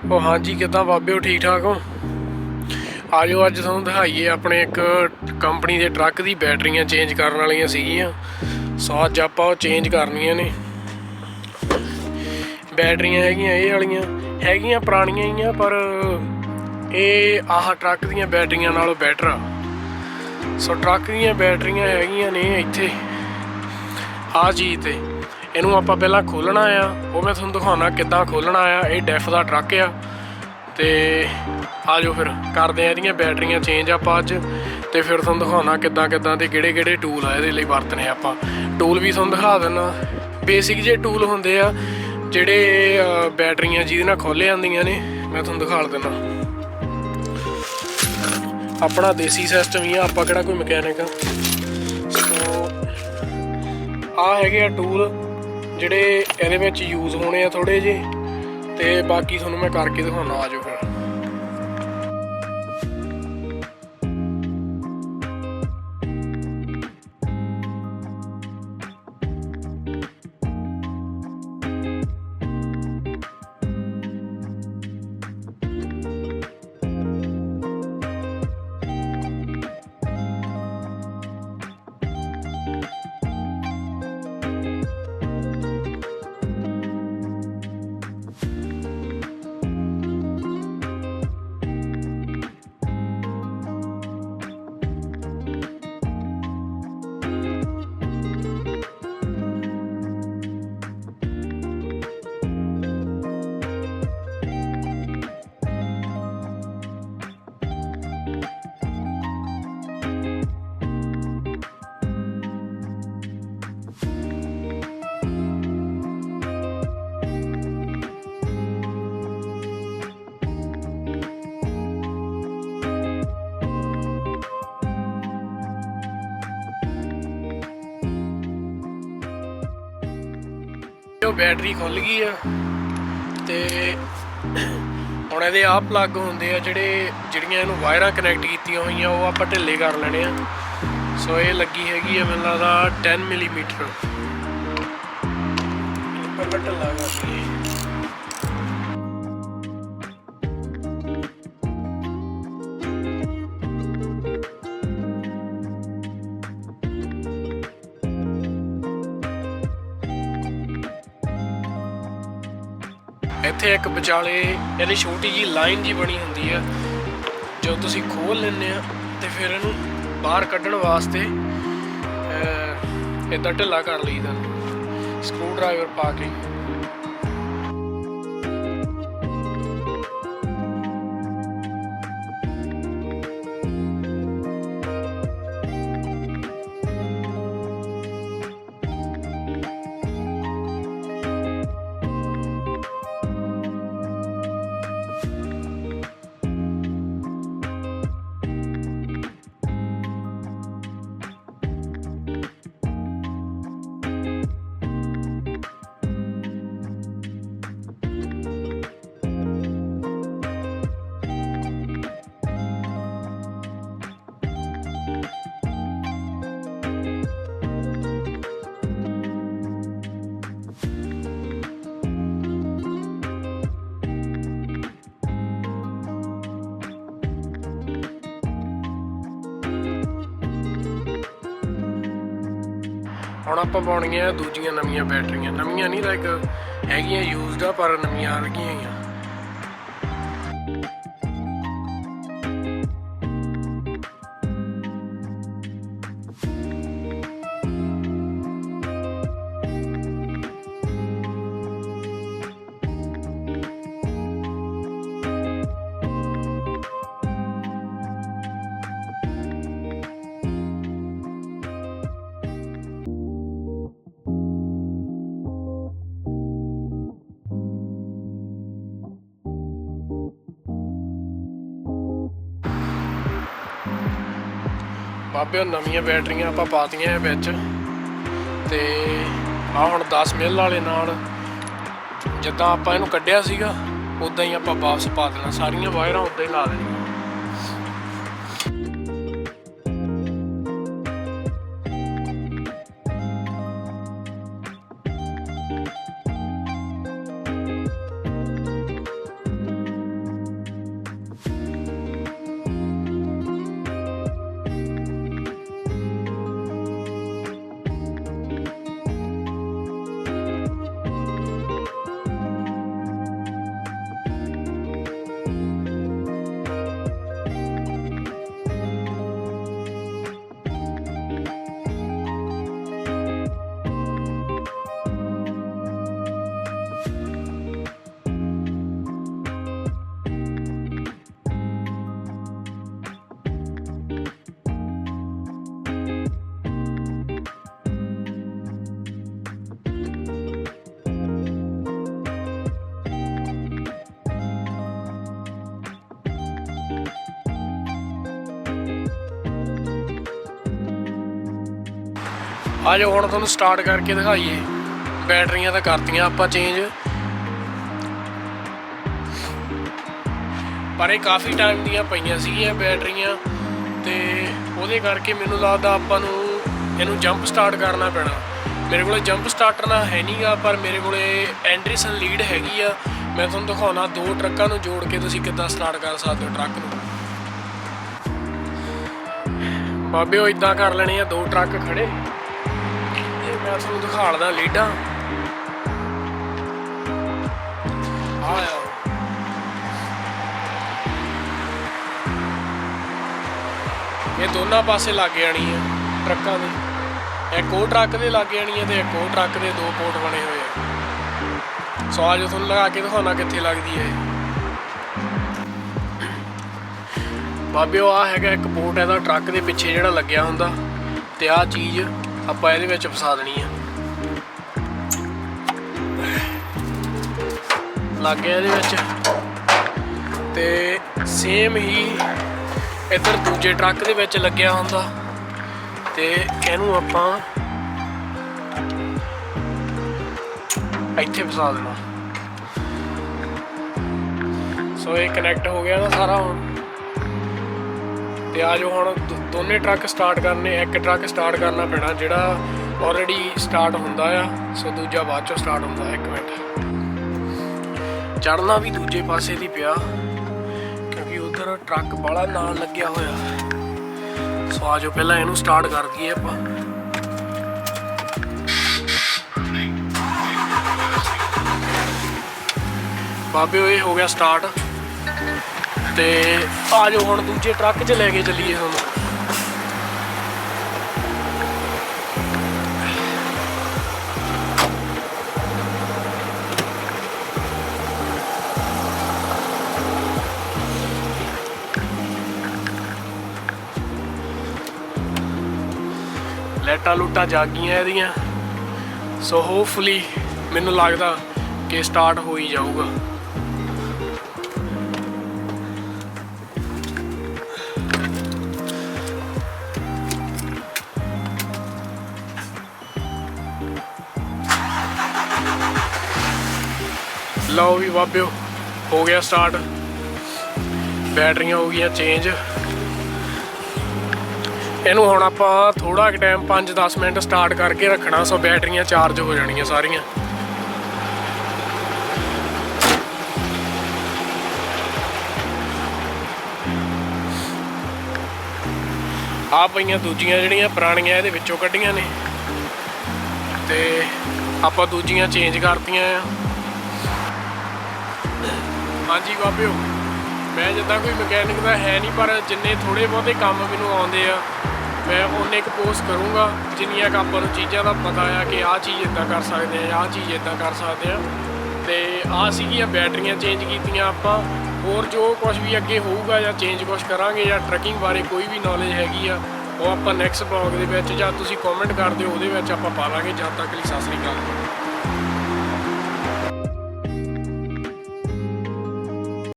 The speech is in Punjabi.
ਉਹ ਹਾਂਜੀ ਕਿੱਦਾਂ ਬਾਬਿਓ, ਠੀਕ ਠਾਕ ਹੋ? ਆ ਜਾਓ ਅੱਜ ਤੁਹਾਨੂੰ ਦਿਖਾਈਏ ਆਪਣੇ ਇੱਕ ਕੰਪਨੀ ਦੇ ਟਰੱਕ ਦੀ ਬੈਟਰੀਆਂ ਚੇਂਜ ਕਰਨ ਵਾਲੀਆਂ ਸੀਗੀਆਂ। ਸੋ ਅੱਜ ਆਪਾਂ ਉਹ ਚੇਂਜ ਕਰਨੀਆਂ ਨੇ। ਬੈਟਰੀਆਂ ਹੈਗੀਆਂ ਇਹ ਵਾਲੀਆਂ, ਹੈਗੀਆਂ ਪੁਰਾਣੀਆਂ ਹੀ ਆ, ਪਰ ਇਹ ਆਹ ਟਰੱਕ ਦੀਆਂ ਬੈਟਰੀਆਂ ਨਾਲੋਂ ਬੈਟਰ ਆ। ਸੋ ਟਰੱਕ ਦੀਆਂ ਬੈਟਰੀਆਂ ਹੈਗੀਆਂ ਨੇ ਇੱਥੇ ਆਹ ਚੀਜ਼ 'ਤੇ। ਇਹਨੂੰ ਆਪਾਂ ਪਹਿਲਾਂ ਖੋਲ੍ਹਣਾ ਆ, ਉਹ ਮੈਂ ਤੁਹਾਨੂੰ ਦਿਖਾਉਣਾ ਕਿੱਦਾਂ ਖੋਲ੍ਹਣਾ ਆ। ਇਹ ਡੈਫ ਦਾ ਟਰੱਕ ਆ ਅਤੇ ਆ ਜਾਓ ਫਿਰ ਕਰਦੇ ਆ ਇਹਦੀਆਂ ਬੈਟਰੀਆਂ ਚੇਂਜ ਆਪਾਂ ਅੱਜ। ਅਤੇ ਫਿਰ ਤੁਹਾਨੂੰ ਦਿਖਾਉਣਾ ਕਿੱਦਾਂ ਅਤੇ ਕਿਹੜੇ ਟੂਲ ਆ ਇਹਦੇ ਲਈ ਵਰਤਣੇ ਆਪਾਂ। ਟੂਲ ਵੀ ਤੁਹਾਨੂੰ ਦਿਖਾ ਦਿੰਦਾ। ਬੇਸਿਕ ਜਿਹੇ ਟੂਲ ਹੁੰਦੇ ਆ ਜਿਹੜੇ ਬੈਟਰੀਆਂ ਜਿਹਦੇ ਨਾਲ ਖੋਲ੍ਹ ਜਾਂਦੀਆਂ ਨੇ, ਮੈਂ ਤੁਹਾਨੂੰ ਦਿਖਾ ਦਿੰਦਾ। ਆਪਣਾ ਦੇਸੀ ਸਿਸਟਮ ਹੀ ਆ, ਆਪਾਂ ਕਿਹੜਾ ਕੋਈ ਮਕੈਨਿਕ ਆ। ਸੋ ਆਹ ਹੈਗੇ ਆ ਟੂਲ ਜਿਹੜੇ ਇਹਦੇ ਵਿੱਚ ਯੂਜ਼ ਹੋਣੇ ਆ ਥੋੜ੍ਹੇ ਜਿਹੇ, ਅਤੇ ਬਾਕੀ ਤੁਹਾਨੂੰ ਮੈਂ ਕਰਕੇ ਦਿਖਾਉਣਾ। ਆ ਜਾਓ ਫਿਰ। ਬੈਟਰੀ ਖੁੱਲ੍ਹ ਗਈ ਆ ਅਤੇ ਹੁਣ ਇਹਦੇ ਆਹ ਪਲੱਗ ਹੁੰਦੇ ਆ ਜਿਹੜੀਆਂ ਇਹਨੂੰ ਵਾਇਰਾਂ ਕਨੈਕਟ ਕੀਤੀਆਂ ਹੋਈਆਂ, ਉਹ ਆਪਾਂ ਢਿੱਲੇ ਕਰ ਲੈਣੇ ਆ। ਸੋ ਇਹ ਲੱਗੀ ਹੈਗੀ ਆ ਮੈਨੂੰ ਲੱਗਦਾ 10 ਮਿਲੀਮੀਟਰ। ਆਪਾਂ ਢਿੱਲਾ ਕਰ ਲਈਏ। ਇੱਥੇ ਇੱਕ ਵਿਚਾਲੇ ਇਹਦੀ ਛੋਟੀ ਜਿਹੀ ਲਾਈਨ ਜਿਹੀ ਬਣੀ ਹੁੰਦੀ ਆ, ਜਦੋਂ ਤੁਸੀਂ ਖੋਲ੍ਹ ਲੈਂਦੇ ਆ ਅਤੇ ਫਿਰ ਇਹਨੂੰ ਬਾਹਰ ਕੱਢਣ ਵਾਸਤੇ ਇੱਦਾਂ ਢਿੱਲਾ ਕਰ ਲਈਦਾ ਸਕਰੂ ਡਰਾਈਵਰ ਪਾ ਕੇ। ਹੁਣ ਆਪਾਂ ਪਾਉਣੀਆਂ ਦੂਜੀਆਂ ਨਵੀਆਂ ਬੈਟਰੀਆਂ। ਨਵੀਆਂ ਨਹੀਂ, ਲਾਈਕ ਹੈਗੀਆਂ ਯੂਜ਼ਡ ਆ, ਪਰ ਨਵੀਆਂ ਲੱਗੀਆਂ ਹੋਈਆਂ। ਬਾਬੇ ਨਵੀਆਂ ਬੈਟਰੀਆਂ ਆਪਾਂ ਪਾਤੀਆਂ ਵਿੱਚ, ਅਤੇ ਆਹ ਹੁਣ 10 ਮਿਲ ਵਾਲੇ ਨਾਲ ਜਿੱਦਾਂ ਆਪਾਂ ਇਹਨੂੰ ਕੱਢਿਆ ਸੀਗਾ ਉੱਦਾਂ ਹੀ ਆਪਾਂ ਵਾਪਸ ਪਾ ਦੇਣਾ। ਸਾਰੀਆਂ ਵਾਇਰਾਂ ਉੱਦਾਂ ਹੀ ਲਾ ਦੇਣੀਆਂ। ਆ ਜਾਓ ਹੁਣ ਤੁਹਾਨੂੰ ਸਟਾਰਟ ਕਰਕੇ ਦਿਖਾਈਏ। ਬੈਟਰੀਆਂ ਤਾਂ ਕਰਤੀਆਂ ਆਪਾਂ ਚੇਂਜ, ਪਰ ਇਹ ਕਾਫੀ ਟਾਈਮ ਦੀਆਂ ਪਈਆਂ ਸੀਗੀਆਂ ਬੈਟਰੀਆਂ, ਤੇ ਉਹਦੇ ਕਰਕੇ ਮੈਨੂੰ ਲੱਗਦਾ ਆਪਾਂ ਨੂੰ ਇਹਨੂੰ ਜੰਪ ਸਟਾਰਟ ਕਰਨਾ ਪੈਣਾ। ਮੇਰੇ ਕੋਲ ਜੰਪ ਸਟਾਰਟਰ ਨਾ ਹੈ ਨਹੀਂ ਗਾ, ਪਰ ਮੇਰੇ ਕੋਲ ਐਂਡਰਸਨ ਲੀਡ ਹੈਗੀ ਆ। ਮੈਂ ਤੁਹਾਨੂੰ ਦਿਖਾਉਣਾ 2 ਟਰੱਕਾਂ ਨੂੰ ਜੋੜ ਕੇ ਤੁਸੀਂ ਕਿੱਦਾਂ ਸਟਾਰਟ ਕਰ ਸਕਦੇ ਹੋ ਟਰੱਕ ਨੂੰ। ਬਾਬੇ ਉਹ ਇੱਦਾਂ ਕਰ ਲੈਣੇ ਆ, 2 ਟਰੱਕ ਖੜੇ ਤੇ ਮੈਂ ਤੁਹਾਨੂੰ ਦਿਖਾ ਲਦਾ ਲੀਡਾਂ। ਆਇਆ ਇਹ ਦੋਨਾਂ ਪਾਸੇ ਲੱਗ ਜਾਣੀ ਆ ਟਰੱਕਾਂ ਦੇ, ਇੱਕ ਉਹ ਟਰੱਕ ਦੇ ਲੱਗ ਜਾਣੀ ਆ ਤੇ ਇੱਕ ਉਹ ਟਰੱਕ ਦੇ 2 ਪੋਰਟ ਬਣੇ ਹੋਏ ਆ। ਸੋ ਅੱਜ ਤੁਹਾਨੂੰ ਲਗਾ ਕੇ ਦਿਖਾਉਣਾ ਕਿੱਥੇ ਲੱਗਦੀ ਹੈ ਬਾਬੇ। ਉਹ ਆ ਹੈਗਾ ਇੱਕ ਪੋਰਟ ਇਹਦਾ ਟਰੱਕ ਦੇ ਪਿੱਛੇ ਜਿਹੜਾ ਲੱਗਿਆ ਹੁੰਦਾ, ਤੇ ਆਹ ਚੀਜ਼ ਆਪਾਂ ਇਹਦੇ ਵਿੱਚ ਫਸਾ ਦੇਣੀ ਆ। ਲੱਗ ਗਿਆ ਇਹਦੇ ਵਿੱਚ, ਤੇ ਸੇਮ ਹੀ ਇੱਧਰ ਦੂਜੇ ਟਰੱਕ ਦੇ ਵਿੱਚ ਲੱਗਿਆ ਹੁੰਦਾ, ਤੇ ਇਹਨੂੰ ਆਪਾਂ ਇੱਥੇ ਫਸਾ ਦੇਣਾ। ਸੋ ਇਹ ਕਨੈਕਟ ਹੋ ਗਿਆ ਨਾ ਸਾਰਾ ਹੁਣ। ਤੇ ਆ ਜਾਓ ਹੁਣ ਦੋਨੇ ਟਰੱਕ ਸਟਾਰਟ ਕਰਨੇ। ਇੱਕ ਟਰੱਕ ਸਟਾਰਟ ਕਰਨਾ ਪੈਣਾ ਜਿਹੜਾ ਆਲਰੇਡੀ ਸਟਾਰਟ ਹੁੰਦਾ ਆ, ਸੋ ਦੂਜਾ ਬਾਅਦ ਚੋਂ ਸਟਾਰਟ ਹੁੰਦਾ। 1 ਮਿੰਟ, ਚੜ੍ਹਨਾ ਵੀ ਦੂਜੇ ਪਾਸੇ ਦੀ ਪਿਆ ਕਿਉਂਕਿ ਉਧਰ ਟਰੱਕ ਬਾਹਲਾ ਨਾਲ ਲੱਗਿਆ ਹੋਇਆ। ਸੋ ਆ ਜਾਓ ਪਹਿਲਾਂ ਇਹਨੂੰ ਸਟਾਰਟ ਕਰ ਦਈਏ ਆਪਾਂ। ਬਾਬੇ ਇਹ ਹੋ ਗਿਆ ਸਟਾਰਟ, ਤੇ ਆ ਜਾਓ ਹੁਣ ਦੂਜੇ ਟਰੱਕ 'ਚ ਲੈ ਕੇ ਚੱਲੀਏ ਤੁਹਾਨੂੰ। ਲਾਈਟਾਂ ਲੂਟਾਂ ਜਾਗ ਗਈਆਂ ਇਹਦੀਆਂ, ਸੋ ਹੋਪਫੁਲੀ ਮੈਨੂੰ ਲੱਗਦਾ ਕਿ ਸਟਾਰਟ ਹੋ ਹੀ ਜਾਊਗਾ। ਲਓ ਵੀ ਬਾਬਿਓ ਹੋ ਗਿਆ ਸਟਾਰਟ, ਬੈਟਰੀਆਂ ਹੋ ਗਈਆਂ ਚੇਂਜ। ਇਹਨੂੰ ਹੁਣ ਆਪਾਂ ਥੋੜਾ ਕੁ ਟਾਈਮ 5-10 ਮਿੰਟ ਸਟਾਰਟ ਕਰਕੇ ਰੱਖਣਾ, ਸੋ ਬੈਟਰੀਆਂ ਚਾਰਜ ਹੋ ਜਾਣੀਆਂ ਸਾਰੀਆਂ। ਆ ਪਈਆਂ ਦੂਜੀਆਂ ਜਿਹੜੀਆਂ ਪੁਰਾਣੀਆਂ ਇਹਦੇ ਵਿੱਚੋਂ ਕੱਢੀਆਂ ਨੇ, ਤੇ ਆਪਾਂ ਦੂਜੀਆਂ ਚੇਂਜ ਕਰਤੀਆਂ ਆ। ਹਾਂਜੀ ਬਾਬਿਓ, ਮੈਂ ਜਿੱਦਾਂ ਕੋਈ ਮਕੈਨਿਕ ਤਾਂ ਹੈ ਨਹੀਂ, ਪਰ ਜਿੰਨੇ ਥੋੜ੍ਹੇ ਬਹੁਤੇ ਕੰਮ ਮੈਨੂੰ ਆਉਂਦੇ ਆ ਮੈਂ ਉਨੇ ਕੁ ਪੋਸਟ ਕਰੂੰਗਾ, ਜਿੰਨੀਆਂ ਕੁ ਆਪਾਂ ਨੂੰ ਚੀਜ਼ਾਂ ਦਾ ਪਤਾ ਆ ਕਿ ਆਹ ਚੀਜ਼ ਇੱਦਾਂ ਕਰ ਸਕਦੇ ਆ, ਆਹ ਚੀਜ਼ ਇੱਦਾਂ ਕਰ ਸਕਦੇ ਆ। ਤੇ ਆਹ ਸੀਗੀਆਂ ਬੈਟਰੀਆਂ ਚੇਂਜ ਕੀਤੀਆਂ ਆਪਾਂ। ਹੋਰ ਜੋ ਕੁਛ ਵੀ ਅੱਗੇ ਹੋਊਗਾ ਜਾਂ ਚੇਂਜ ਕੁਛ ਕਰਾਂਗੇ ਜਾਂ ਟਰੱਕਿੰਗ ਬਾਰੇ ਕੋਈ ਵੀ ਨੌਲੇਜ ਹੈਗੀ ਆ, ਉਹ ਆਪਾਂ ਨੈਕਸਟ ਬਲੌਗ ਦੇ ਵਿੱਚ ਜਾਂ ਤੁਸੀਂ ਕਮੈਂਟ ਕਰ ਦਿਓ, ਉਹਦੇ ਵਿੱਚ ਆਪਾਂ ਪਾ ਲਾਂਗੇ। ਜਦ ਤੱਕ ਲਈ ਸਤਿ ਸ੍ਰੀ ਅਕਾਲ।